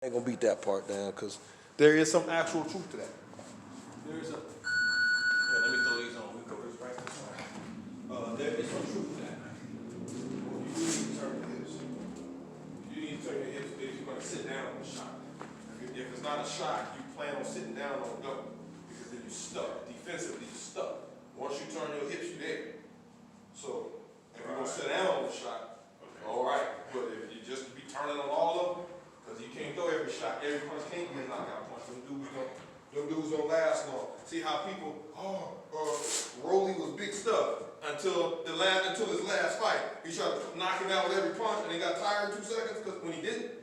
I ain't gonna beat that part down because there is some actual truth to that. There is a. Yeah, let me throw these on. We go this right this way. There is some truth to that. Well, you need to turn your hips. You need to turn your hips if you're gonna sit down on the shot. If it's not a shot, you plan on sitting down on the go because then you're stuck. Defensively, you're stuck. Once you turn your hips, you're there. So if you're gonna sit down on the shot, all right. But if you just be turning on all of them. Because you can't throw every shot. Every punch can't be a knockout punch. Them dudes don't last long. See how people, Rolly was big stuff until his last fight. He tried to knock him out with every punch and he got tired in 2 seconds because when he didn't.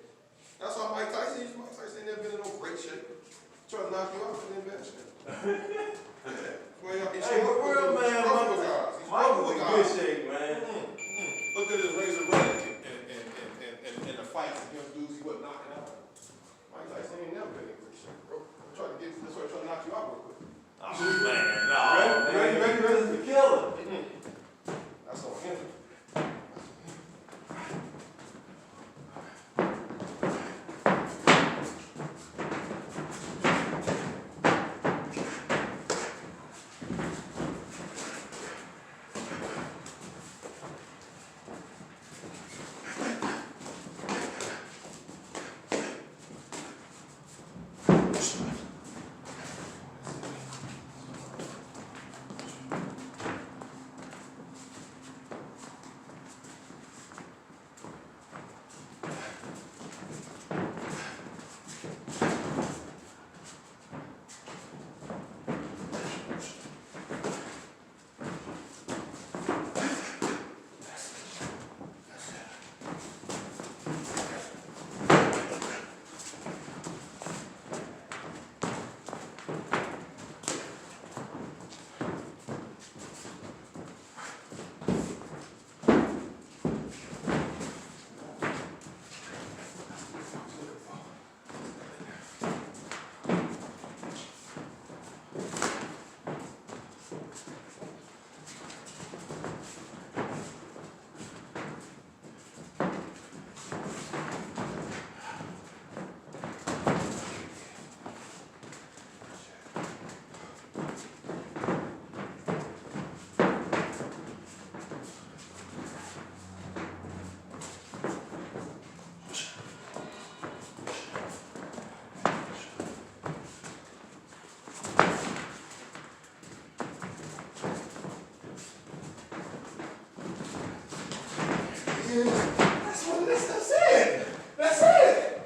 That's how Mike Tyson is. Mike Tyson ain't never been in no great shape. Try to knock you out in bad shape. Well, hey, what real man, Mike was in good shape, man. Look at his razor blade and the fights against dudes he wasn't knocking out. Mike Tyson ain't never been in good shape, bro. I'm trying to get this way, trying to knock you out real quick. Oh, man, no. Ready to kill him. That's on him. That's it. That's it.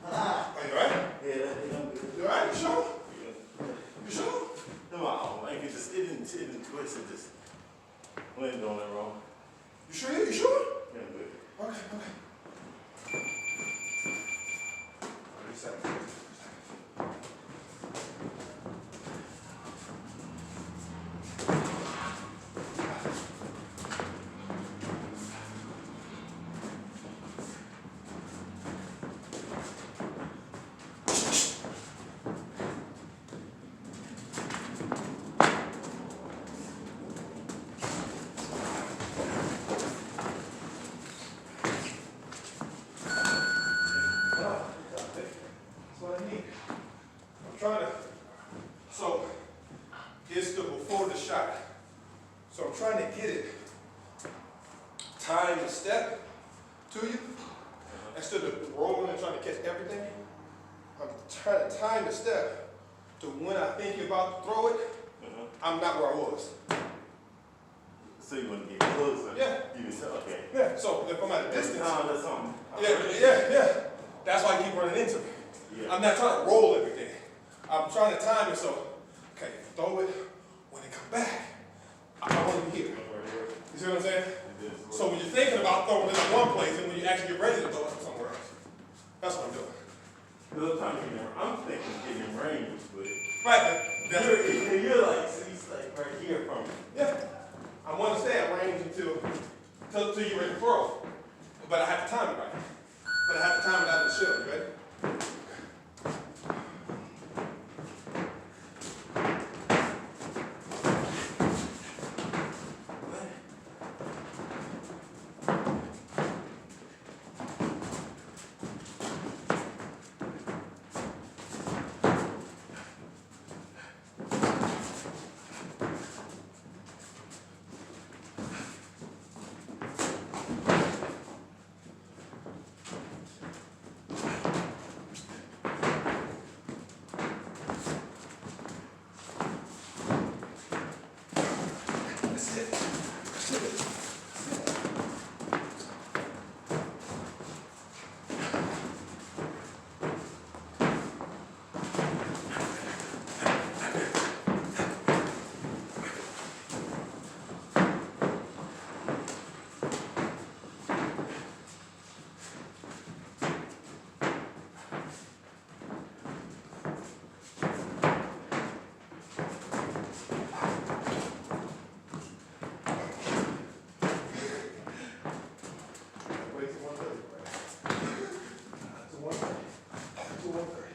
Are you right? Yeah, I'm good. You alright? You sure? You sure? No, like it didn't twist, it just went on it wrong. You sure? You sure? Yeah, I'm good. Okay, okay. 30 seconds. So it's the before the shot. So I'm trying to get it time to step to you instead of rolling and trying to catch everything. I'm trying to time the step to when I think you're about to throw it. I'm not where I was. So you want to get closer? Yeah. You just okay. Yeah. So if I'm at a distance. That's something. Yeah. That's why I keep running into me. Yeah. I'm not trying to roll everything. I'm trying to time it so, okay, throw it, when it come back, I want to be here. You see what I'm saying? So when you're thinking about throwing it in one place and when you actually get ready to throw it somewhere else, that's what I'm doing. I'm thinking getting range with it. Right, that's You're like, so he's like right here from me. yeah. I'm gonna stay at range until you're ready to throw. But I have to time it right. But I have to time it out of the shell. You ready? That's it. That's it. Wait till 1:30, right? To 1:30. To 1:30.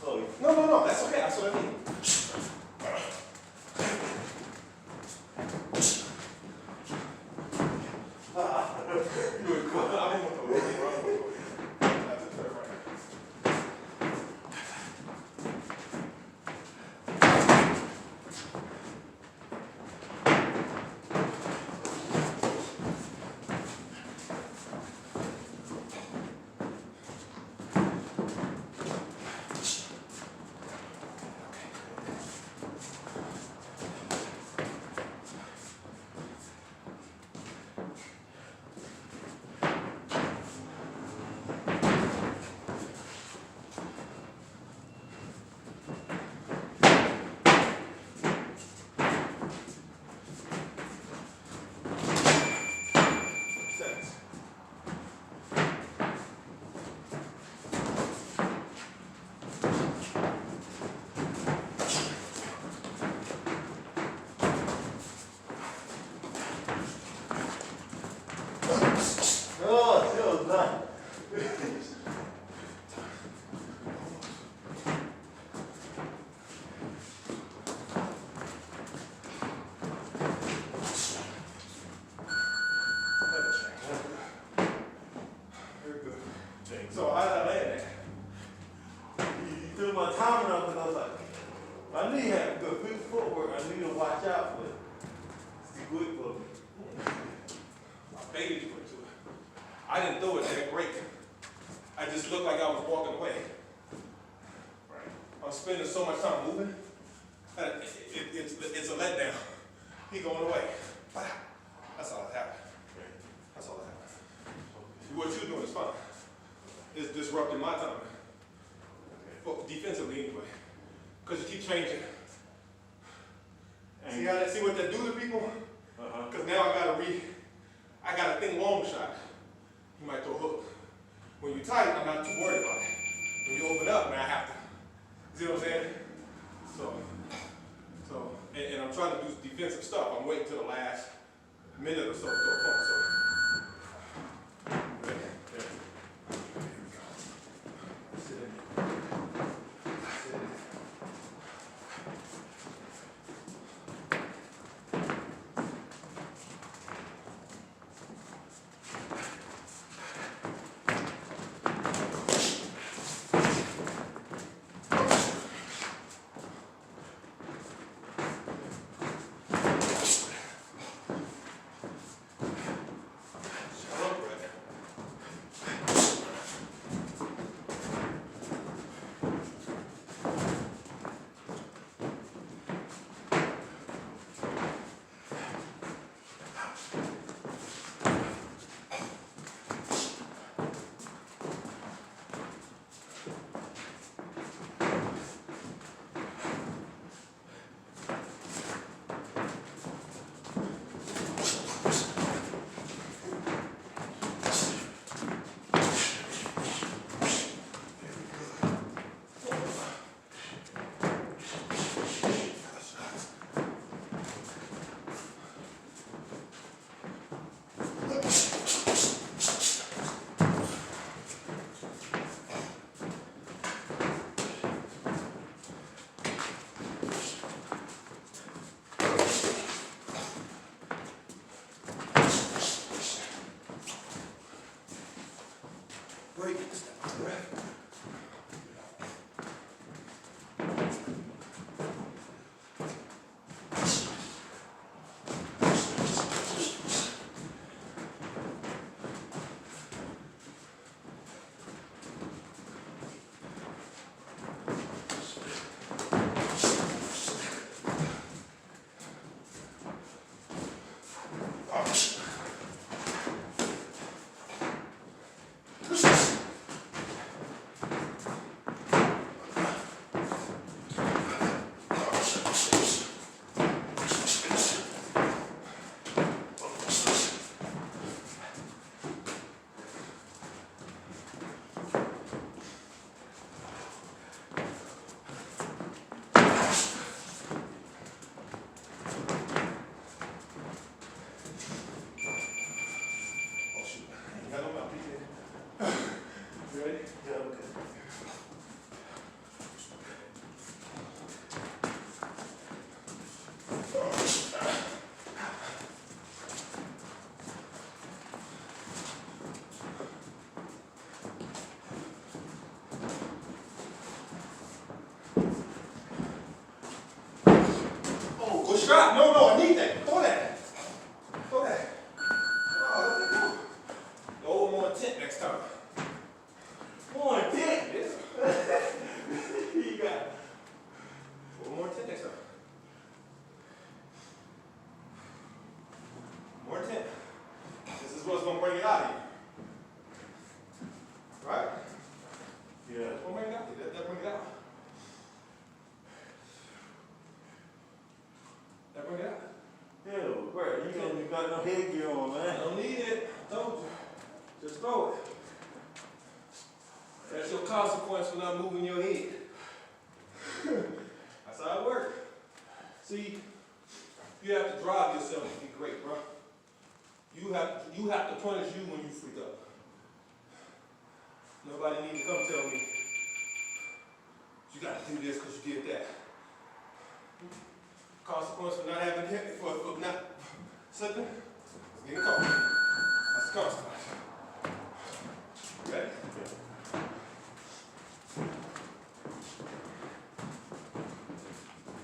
Oh, No, that's okay. That's what I mean. You were cool. I didn't want to roll it wrong. That's a third right. Seconds. no, still not. Very good. Thank So how did I land that? You threw my timing up and I was like, I knew you had good footwork. I knew to watch out for it. It's too quick for me. I baited you into it. I didn't throw it that great. I just looked like I was walking away. Right. I'm spending so much time moving. that It's a letdown. He going away. That's all that happened. That's all that happened. What you're doing is fine. It's disrupting my time. But defensively anyway. Because you keep changing. See what that do to people? Because now I got to think long shot. You might throw a hook. When you're tight, I'm not too worried about it. When you open up, man, I have to. See what I'm saying? And I'm trying to do defensive stuff. I'm waiting till the last minute or so to throw a point. So, ready? Sit in. Sit in. a shot. No, I need that. Throw that. Throw that. Oh, let that go. Go more intent next time. More intent. Yeah. You got it. More intent next time. More intent. This is what's gonna bring it out of you. Right? Yeah. That's gonna bring it out of you. That bring it out. That bring it out. Yeah, bro, you got no headgear on, I man. don't need it. I told you. Just throw it. That's your consequence for not moving your head. That's how it works. See, you have to drive yourself to be great, bro. You have to punish you when you freak up. Nobody needs to come tell me you got to do this because you did that. Consequence for not having hit, for not slipping, is getting caught. That's the consequence. Ready?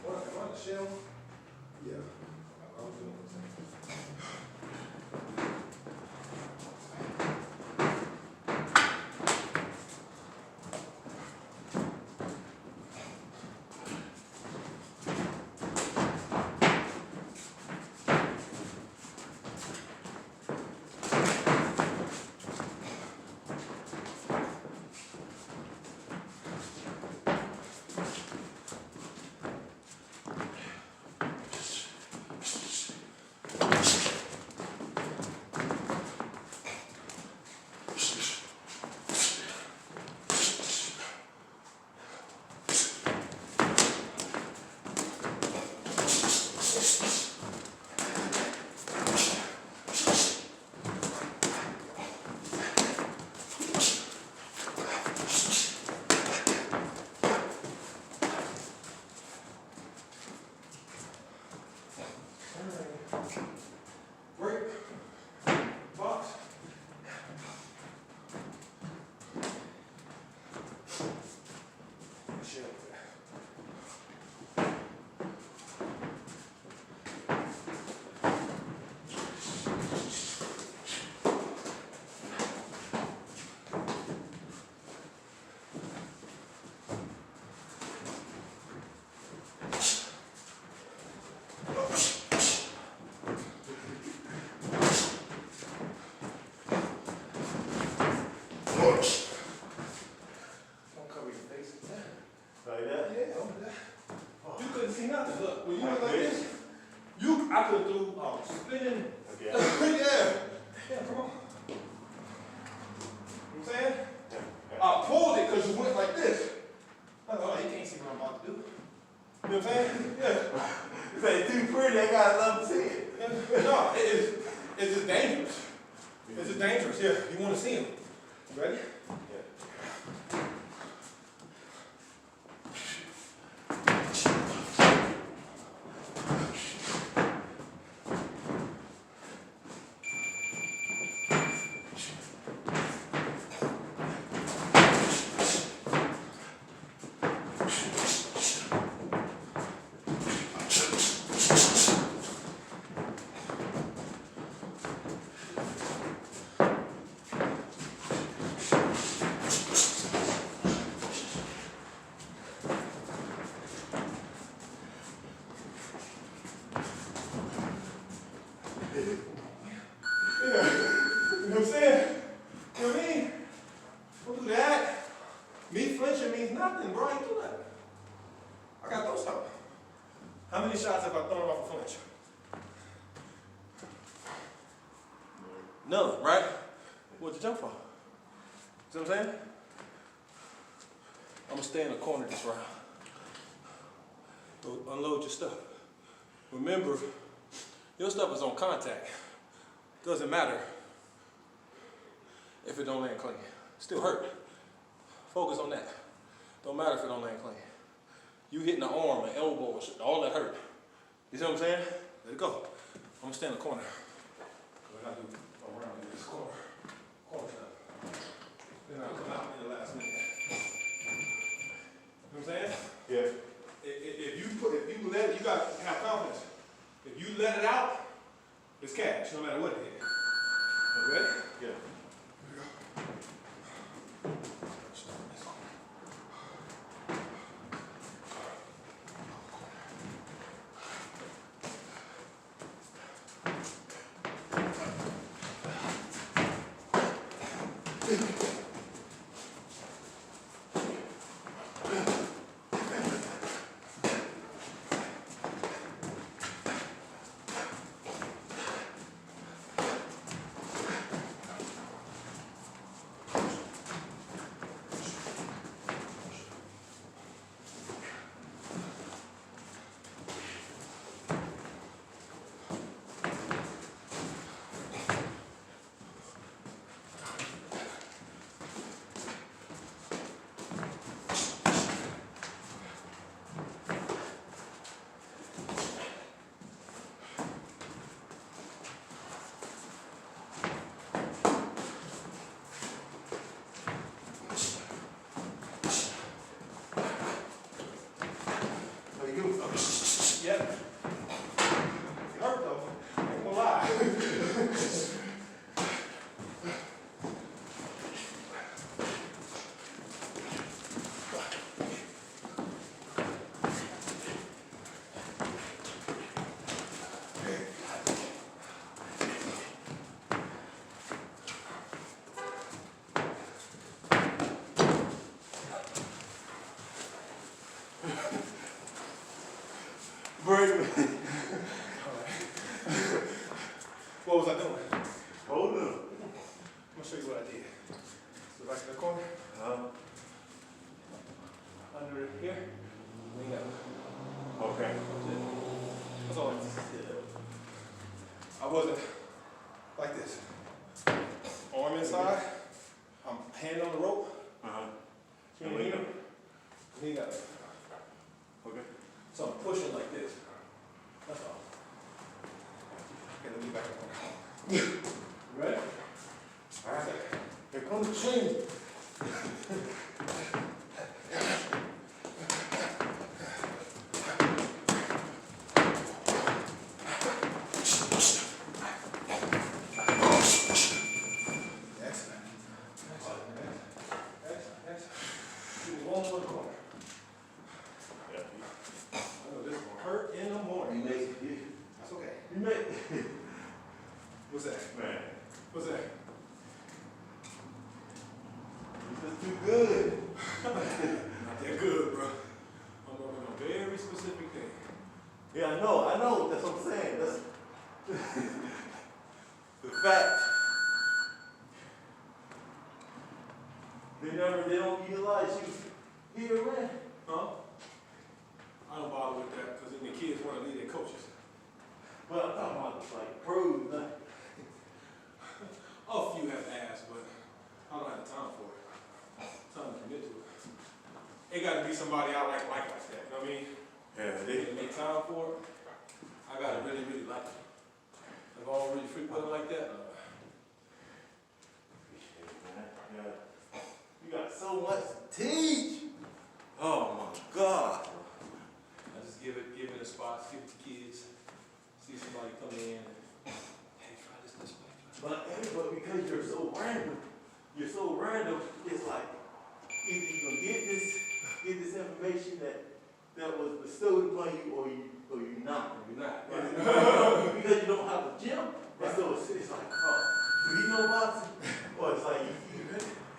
What the shell? Yeah. I was doing the same. Break. Box. Shell. Don't cover your face. Like that? Yeah, over there. You couldn't see nothing. Look, when you went like this, I could do spinning. Okay. Yeah. Yeah, come on. You know what I'm saying? I pulled it because you went like this. I thought, oh, he can't see what I'm about to do. You know what I'm saying? Yeah. This ain't too pretty, I got love to see it. No, it's just dangerous. It's just dangerous. Yeah, you want to see him. Ready? You know what I'm saying? You know what I mean? Don't do that. Me flinching means nothing, bro. I ain't do that. I got those something. How many shots have I thrown off a flinch? None, right? What'd you jump for? See what I'm saying? I'm gonna stay in the corner this round. Go unload your stuff. Remember, your stuff is on contact. Doesn't matter if it don't land clean. Still hurt. Focus on that. Don't matter if it don't land clean. You hitting the arm, an elbow, all that hurt. You see what I'm saying? Let it go. I'm gonna stay in the corner. I gotta do around this corner. Corner stuff. Then I'll come out in the last minute. You know what I'm saying? Yeah. If you let it, you gotta have confidence. let it out, it's cash, no matter what it is. Ready? Yeah. Yep. It hurt though. I ain't gonna lie. What was I doing? Hold up. I'm gonna show you what I did. So back in the corner, under here, we got Okay. that's all I did. I wasn't like this. Arm inside, I'm hand on the rope, And we go. knee up. Okay. So I'm pushing like this. That's all. Okay, let me back up. Ready? All right. Here comes the chain. Excellent. Excellent. Give me one more corner. I know this is gonna hurt in the morning. That's okay. You made What's that? man. What's that? This is too good. Not that good, bro. I'm working on a very specific thing. Yeah, I know. That's what I'm saying. That's the fact. They don't utilize you here, man. Huh? I don't bother with that because then the kids want to leave their coaches. But I'm talking about like pros, like, A few have asked, but I don't have the time for it. Time to commit to it. It got to be somebody I like that. You know what I mean? yeah, They can make time for it. I got to really, really like it. If I don't really freak with it like that, yeah. You got so much to teach. Oh my God. I just give it a spot, give it to kids. See somebody come in and, hey, try this way. But because you're so random, it's like either you gonna get this information that was bestowed upon you, or you not. You're not. Because you don't have a gym, and so it's like, oh, do you know boxing? Or it's like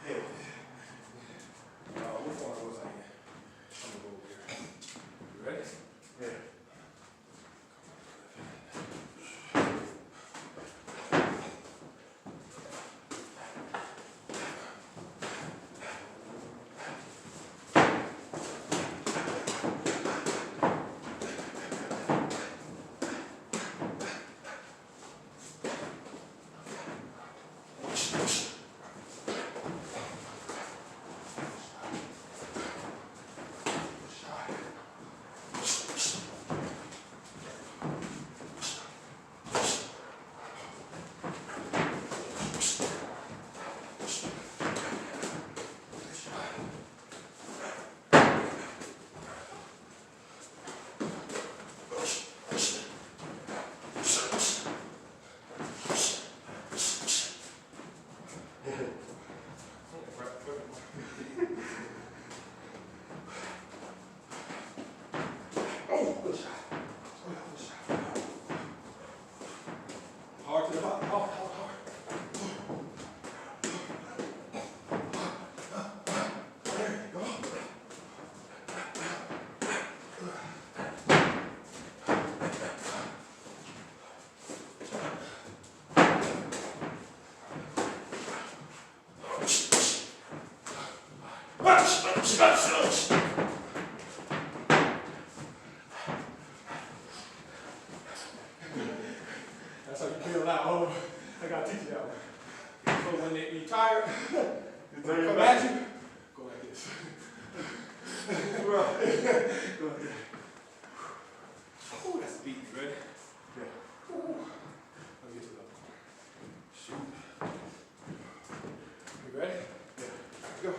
yeah. What corner was I in? I'm gonna go over here. You ready? Yeah. That's how you feel out. Oh, I gotta teach you that one. So when you're tired, they come at you, go like this. Go like this. Ooh, that's a beat. You ready? Yeah. Ooh. Let me get to that. Shoot. You ready? Yeah. Let's go.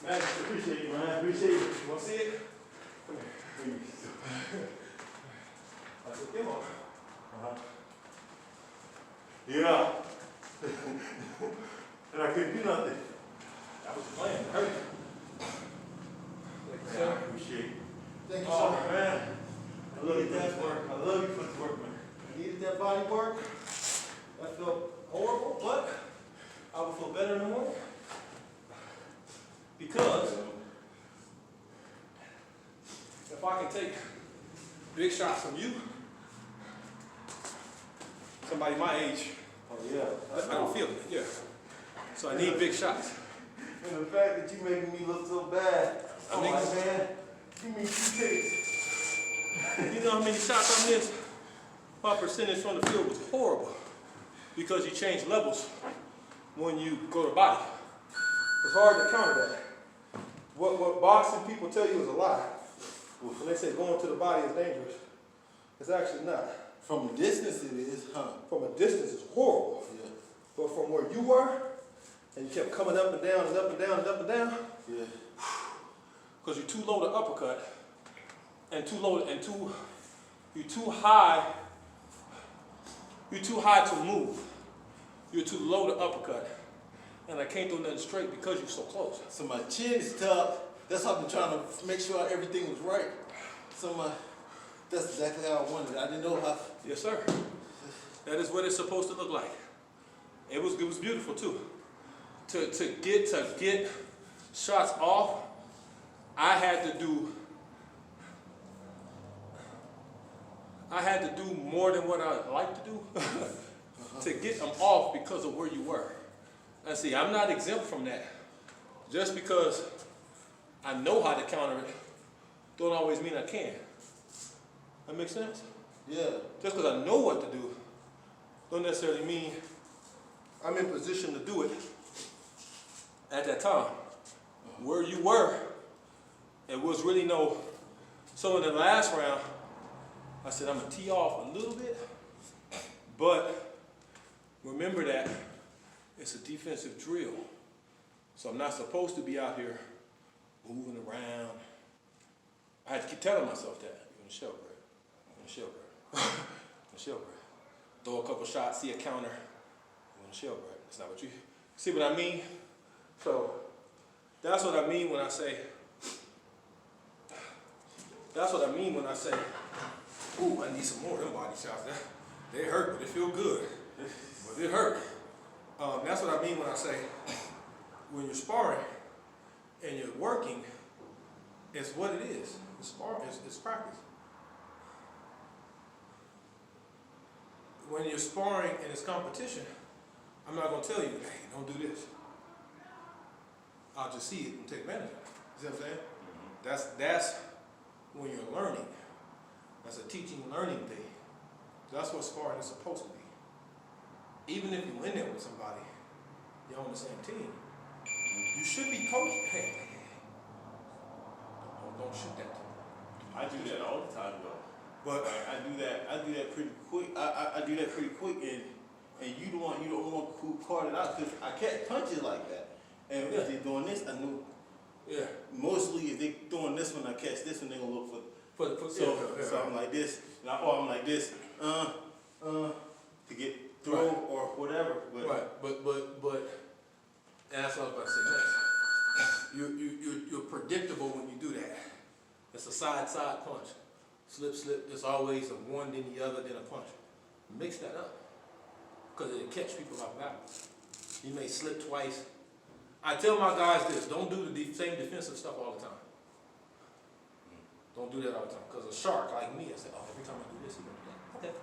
Man, appreciate you, man. Appreciate you. You want to see it? Come here. That's a demo. Yeah. And I couldn't do nothing. That was the plan. Hurry. Yeah, I appreciate you. Thank you, Oh, sir. man. I love you for this work. I love you for this work, man. I needed that body work. That felt horrible, but I will feel better in the morning. Because if I can take big shots from you, somebody my age, Oh, yeah. I don't feel it. Yeah. So I need big shots. And the fact that you making me look so bad. I I'm think- like, man, give me 2 takes. You know how many shots I missed? My percentage from the field was horrible because you change levels when you go to body. It's hard to counter that. What boxing people tell you is a lie. When they say going to the body is dangerous, it's actually not. From a distance it is, huh? From a distance, it's horrible. Yeah. But from where you were, and you kept coming up and down and up and down and up and down, Yeah. because you're too low to uppercut, and too low and you're too high. You're too high to move. You're too low to uppercut, and I can't do nothing straight because you're so close. So my chin is tough. That's why I've been trying to make sure everything was right. So that's exactly how I wanted it. I didn't know how. Yes, sir. That is what it's supposed to look like. It was beautiful too. To get shots off, I had to do more than what I like to do to get them off because of where you were. And see, I'm not exempt from that. Just because I know how to counter it, don't always mean I can. That makes sense? Yeah. Just because I know what to do, don't necessarily mean I'm in position to do it at that time. Where you were, it was really no. So in the last round, I said I'm gonna tee off a little bit, but remember that it's a defensive drill. So I'm not supposed to be out here moving around. I had to keep telling myself that. You're in the show, bro. You're in the show, bro. You're in the show, bro. Throw a couple shots, see a counter. You're in the show, bro. That's not what you see what I mean? So that's what I mean when I say, ooh, I need some more of them body shots. They hurt, but they feel good. But it hurt. That's what I mean when I say, when you're sparring and you're working, it's what it is. It's sparring, it's practice. When you're sparring and it's competition, I'm not gonna tell you, hey, don't do this. I'll just see it and take advantage of it. You see what I'm saying? Mm-hmm. That's when you're learning. That's a teaching, learning thing. That's what sparring is supposed to be. Even if you're in there with somebody, you're on the same team. You should be coaching. Hey, don't shoot that. I do that all the time though. But Like, I do that pretty quick. I do that pretty quick, and you don't want who caught it out because I catch punches like that. And if they're doing this, I know yeah, mostly if they're doing this one, I catch this one, they're gonna look for. so So I'm like this, or I'm like this, to get thrown Right. or whatever. But right, but, and that's what I was about to say next. You're predictable when you do that. It's a side punch, slip. It's always a one, then the other, then a punch. Mix that up, cause it'll catch people off balance. You may slip twice. I tell my guys this: don't do the same defensive stuff all the time. Don't do that all the time, cause a shark like me, I say, oh, every time I do this, he's gonna do that. Okay.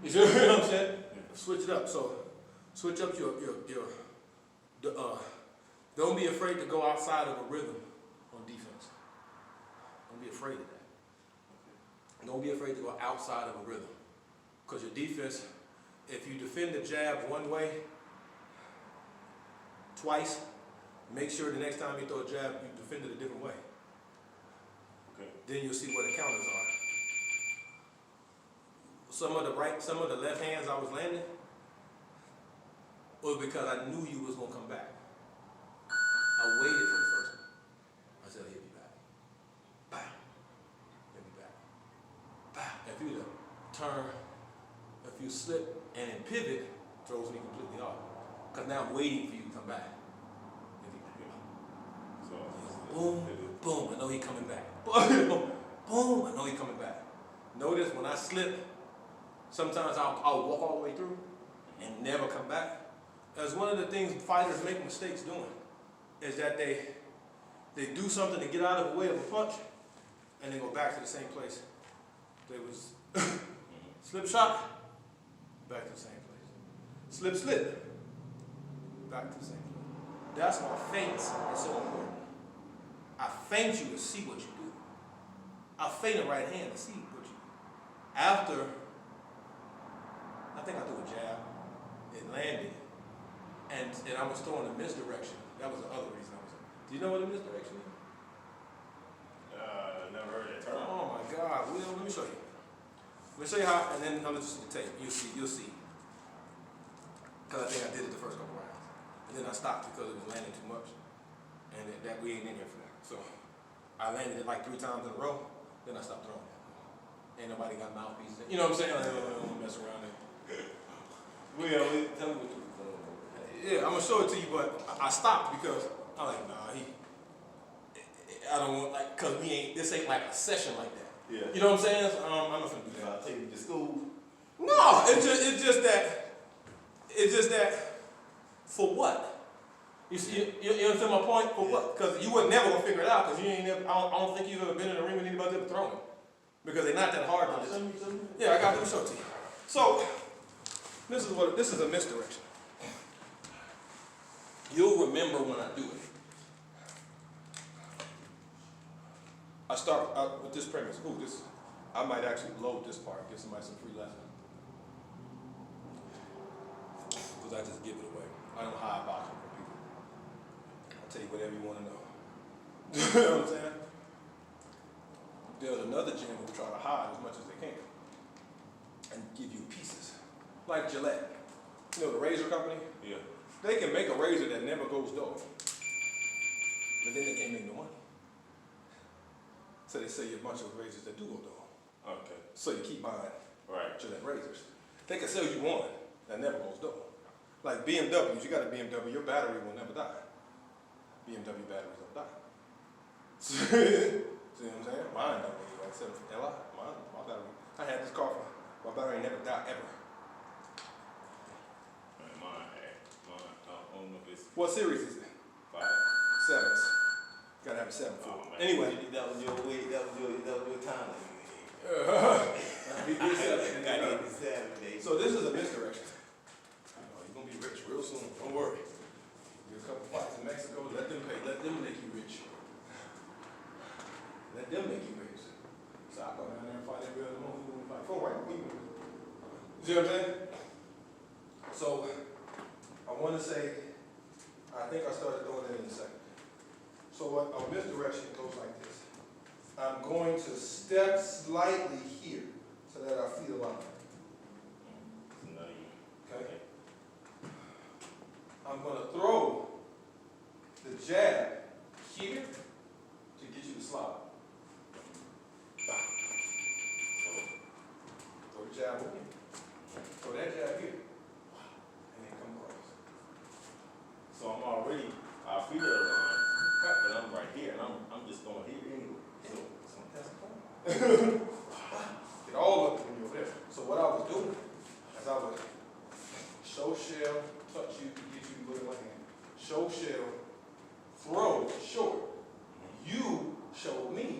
You see what I'm saying? Switch it up. So, switch up your don't be afraid to go outside of a rhythm on defense. Don't be afraid of that. Don't be afraid to go outside of a rhythm. Because your defense, if you defend the jab one way, twice, make sure the next time you throw a jab, you defend it a different way. okay. Then you'll see where the counters are. Some of the left hands I was landing was because I knew you was gonna come back. I waited for the first one. I said, he'll be back. Bam. He'll be back. Bam. If you turn, if you slip and then pivot, throws me completely off. Because now I'm waiting for you to come back. So Boom, boom, I know he coming back. Boom, I know he coming back. Notice when I slip, sometimes I'll walk all the way through and never come back. That's one of the things fighters make mistakes doing, is that they do something to get out of the way of a punch, and they go back to the same place. They was slip shot, back to the same place. Slip, back to the same place. That's why feints are so important. I feint you to see what you do. I feint a right hand to see what you do. After, I think I threw a jab, it landed, and I was throwing a misdirection. That was the other reason I was. Do you know what a misdirection is? never heard that term. Oh my God! Well, let me show you. Let me show you how, and then I'll let you see the tape. You'll see. Because I think I did it the first couple rounds, and then I stopped because it was landing too much, and that we ain't in here for that. So I landed it like 3 times in a row. Then I stopped throwing it. Ain't nobody got mouthpieces. You know what I'm saying? Like, I don't mess around there. Well, tell me what you were doing. Yeah, I'm gonna show it to you, but I stopped because I'm like, nah, I don't want, like, cause this ain't like a session like that. Yeah. You know what I'm saying? So, I'm not gonna do that. I'll take you to school. No, it's just that, for what? You see, you understand my point? For what? Cause you were never gonna figure it out, cause you ain't never, I don't think you've ever been in a ring with anybody that thrown it. Because they're not that hard to Show me. Yeah, I got them show to you. So, this is a misdirection. You'll remember when I do it. I start out with this premise. Ooh, I might actually load this part, give somebody some free lesson. Because I just give it away. I don't hide boxing from people. I'll tell you whatever you want to know. You know what I'm saying? There's another gym who try to hide as much as they can and give you pieces. Like Gillette. You know the razor company? Yeah. They can make a razor that never goes dull. But then they can't make no money. So they sell you a bunch of razors that do go dull. Okay. So you keep buying Right. Gillette razors. They can sell you one that never goes dull. Like BMWs, you got a BMW, your battery will never die. BMW batteries don't die. See what I'm saying? Mine don't anyway, except for LI. My battery. I had this car for, my battery never died ever. Mine, I don't know if it's What series is it? 5. 7s. Gotta have a 7 for Oh, it. man. Anyway. That was your way. That was your time. Be good Saturday. Got it this Saturday. So this is a misdirection. You're gonna be rich real soon. Don't worry. Get a couple fights in Mexico. Let them pay. Let them make you rich. Let them make you rich. So I go down there and fight every other month. We fight for right. You see what I'm saying? So I want to say, I think I started doing that in a second. So a misdirection goes like this. I'm going to step slightly here so that our feet align. No, you. Okay? I'm going to throw the jab here to get you to slide. Throw the jab again. Throw that jab here. And then come across. So I'm already, our feet are aligned, but I'm right here, and I'm just going here anyway. So That's the point. Get all of it when you're there. So what I was doing is I would show shell, touch you, get you to look at my hand. Show shell, throw short. You showed me